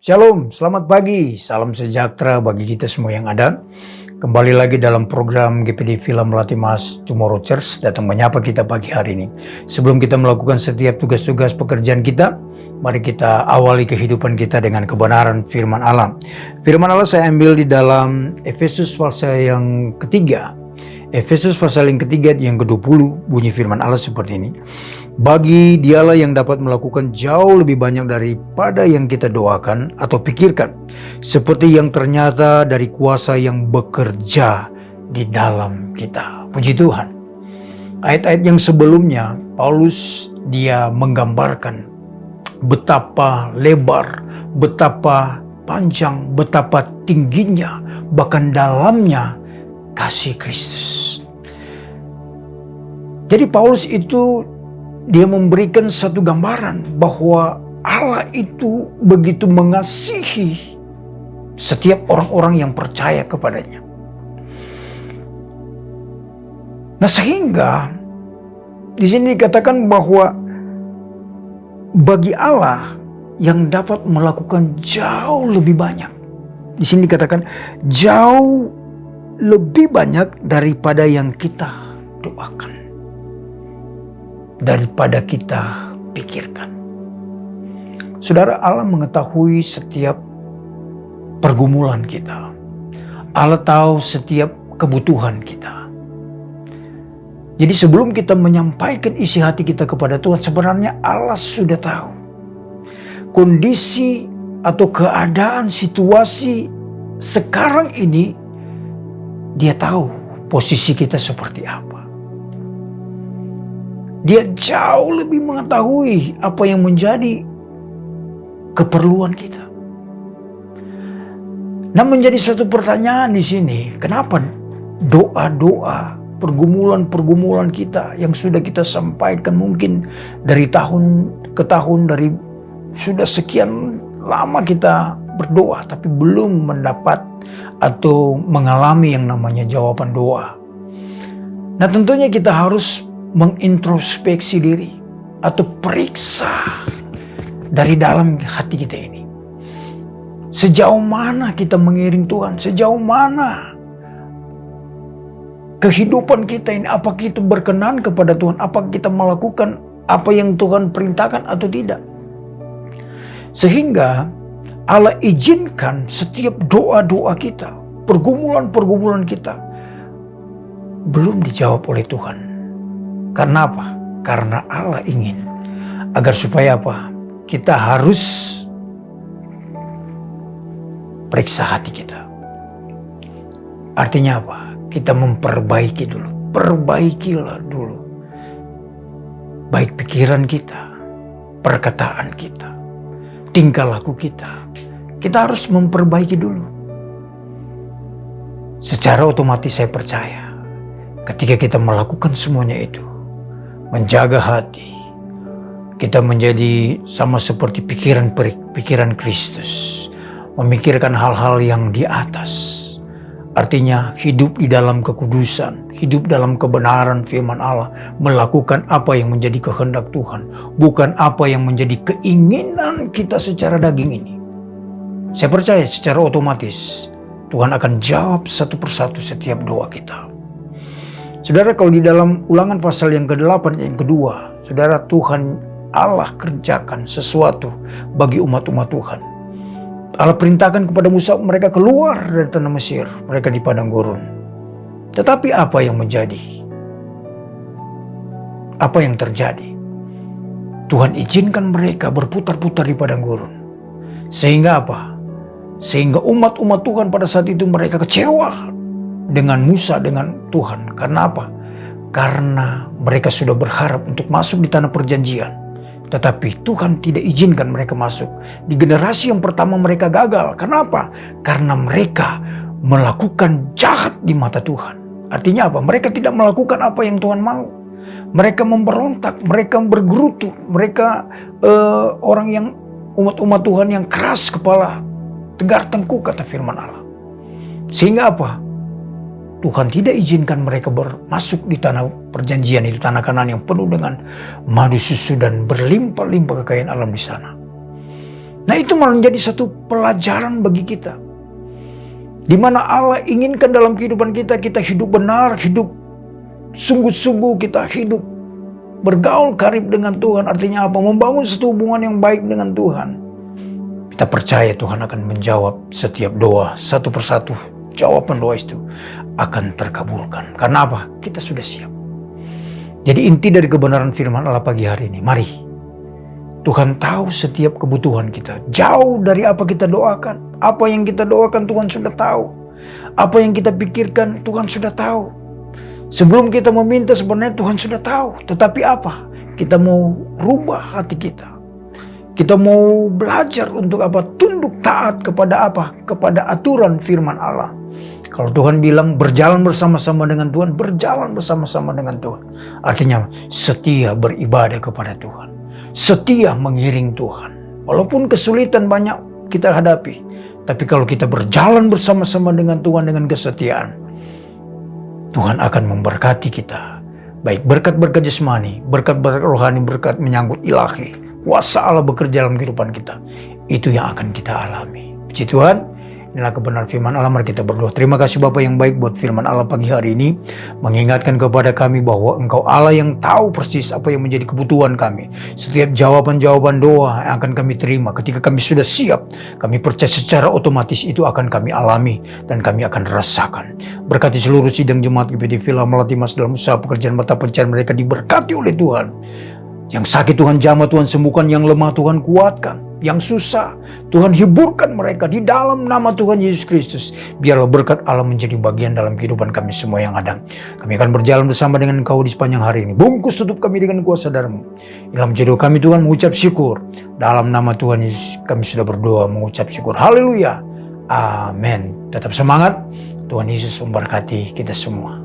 Shalom, selamat pagi, salam sejahtera bagi kita semua yang ada. Kembali lagi dalam program GPD Film Latimas Tomorrow Church, datang menyapa kita pagi hari ini. Sebelum kita melakukan setiap tugas-tugas pekerjaan kita, mari kita awali kehidupan kita dengan kebenaran firman Allah. Firman Allah saya ambil di dalam Efesus pasal yang ketiga. Efesus pasal yang ketiga yang ke-20, bunyi firman Allah seperti ini. Bagi dialah yang dapat melakukan jauh lebih banyak daripada yang kita doakan atau pikirkan, seperti yang ternyata dari kuasa yang bekerja di dalam kita. Puji Tuhan. Ayat-ayat yang sebelumnya, Paulus dia menggambarkan betapa lebar, betapa panjang, betapa tingginya, bahkan dalamnya kasih Kristus. Jadi Paulus itu dia memberikan satu gambaran bahwa Allah itu begitu mengasihi setiap orang-orang yang percaya kepadanya. Nah, sehingga di sini dikatakan bahwa bagi Allah yang dapat melakukan jauh lebih banyak. Di sini dikatakan jauh lebih banyak daripada yang kita doakan, daripada kita pikirkan. Saudara, Allah mengetahui setiap pergumulan kita. Allah tahu setiap kebutuhan kita. Jadi sebelum kita menyampaikan isi hati kita kepada Tuhan, sebenarnya Allah sudah tahu kondisi atau keadaan situasi sekarang ini. Dia tahu posisi kita seperti apa. Dia jauh lebih mengetahui apa yang menjadi keperluan kita. Nah, menjadi suatu pertanyaan di sini, kenapa doa-doa, pergumulan-pergumulan kita yang sudah kita sampaikan mungkin dari tahun ke tahun, dari sudah sekian lama kita berdoa tapi belum mendapat atau mengalami yang namanya jawaban doa. Nah, tentunya kita harus mengintrospeksi diri atau periksa dari dalam hati kita ini. Sejauh mana kita mengiring Tuhan? Sejauh mana kehidupan kita ini? Apa kita berkenan kepada Tuhan? Apa kita melakukan apa yang Tuhan perintahkan atau tidak? Sehingga Allah izinkan setiap doa-doa kita, pergumulan-pergumulan kita belum dijawab oleh Tuhan. Karena apa? Karena Allah ingin agar supaya apa? Kita harus periksa hati kita. Artinya apa? Kita memperbaiki dulu. Perbaikilah dulu. Baik pikiran kita, perkataan kita, tingkah laku kita. Kita harus memperbaiki dulu. Secara otomatis saya percaya ketika kita melakukan semuanya itu, menjaga hati, kita menjadi sama seperti pikiran Kristus, memikirkan hal-hal yang di atas. Artinya hidup di dalam kekudusan, hidup dalam kebenaran firman Allah, melakukan apa yang menjadi kehendak Tuhan, bukan apa yang menjadi keinginan kita secara daging ini. Saya percaya secara otomatis Tuhan akan jawab satu persatu setiap doa kita. Saudara, kalau di dalam Ulangan pasal yang ke-8 yang kedua, saudara, Tuhan Allah kerjakan sesuatu bagi umat-umat Tuhan. Allah perintahkan kepada Musa mereka keluar dari tanah Mesir, mereka di padang gurun. Tetapi apa yang menjadi? Apa yang terjadi? Tuhan izinkan mereka berputar-putar di padang gurun. Sehingga apa? Sehingga umat-umat Tuhan pada saat itu mereka kecewa dengan Musa, dengan Tuhan. Karena apa? Karena mereka sudah berharap untuk masuk di tanah perjanjian. Tetapi Tuhan tidak izinkan mereka masuk. Di generasi yang pertama mereka gagal. Kenapa? Karena mereka melakukan jahat di mata Tuhan. Artinya apa? Mereka tidak melakukan apa yang Tuhan mau. Mereka memberontak, mereka bergerutu, mereka orang yang umat-umat Tuhan yang keras kepala, tegar tengkuk kata firman Allah. Sehingga apa? Tuhan tidak izinkan mereka masuk di tanah perjanjian itu, tanah Kanaan yang penuh dengan madu susu dan berlimpah-limpah kekayaan alam di sana. Nah, itu malah menjadi satu pelajaran bagi kita. Di mana Allah inginkan dalam kehidupan kita, kita hidup benar, hidup sungguh-sungguh, kita hidup bergaul karib dengan Tuhan. Artinya apa? Membangun satu hubungan yang baik dengan Tuhan. Kita percaya Tuhan akan menjawab setiap doa, satu persatu. Jawaban doa itu akan terkabulkan. Karena apa? Kita sudah siap. Jadi inti dari kebenaran firman Allah pagi hari ini, mari. Tuhan tahu setiap kebutuhan kita. Jauh dari apa kita doakan. Apa yang kita doakan Tuhan sudah tahu. Apa yang kita pikirkan Tuhan sudah tahu. Sebelum kita meminta sebenarnya Tuhan sudah tahu. Tetapi apa? Kita mau rubah hati kita. Kita mau belajar untuk apa? Tunduk taat kepada apa? Kepada aturan firman Allah. Kalau Tuhan bilang berjalan bersama-sama dengan Tuhan, berjalan bersama-sama dengan Tuhan. Artinya setia beribadah kepada Tuhan. Setia mengiring Tuhan. Walaupun kesulitan banyak kita hadapi. Tapi kalau kita berjalan bersama-sama dengan Tuhan dengan kesetiaan, Tuhan akan memberkati kita. Baik berkat-berkat jasmani, berkat-berkat rohani, berkat menyangkut ilahi. Kuasa Allah bekerja dalam kehidupan kita. Itu yang akan kita alami. Puji Tuhan. Inilah kebenaran firman Allah. Mari kita berdoa. Terima kasih Bapa yang baik buat firman Allah pagi hari ini. Mengingatkan kepada kami bahwa Engkau Allah yang tahu persis apa yang menjadi kebutuhan kami. Setiap jawaban-jawaban doa yang akan kami terima ketika kami sudah siap, kami percaya secara otomatis itu akan kami alami dan kami akan rasakan. Berkati seluruh sidang jemaat GPD Film Latimas dalam usaha pekerjaan mata pencarian mereka diberkati oleh Tuhan. Yang sakit Tuhan jamah, Tuhan sembuhkan. Yang lemah Tuhan kuatkan. Yang susah Tuhan hiburkan mereka di dalam nama Tuhan Yesus Kristus. Biarlah berkat Allah menjadi bagian dalam kehidupan kami semua yang ada. Kami akan berjalan bersama dengan Engkau di sepanjang hari ini. Bungkus tutup kami dengan kuasa darah-Mu. Dalam jodoh kami Tuhan mengucap syukur. Dalam nama Tuhan Yesus kami sudah berdoa mengucap syukur. Haleluya. Amin. Tetap semangat. Tuhan Yesus memberkati kita semua.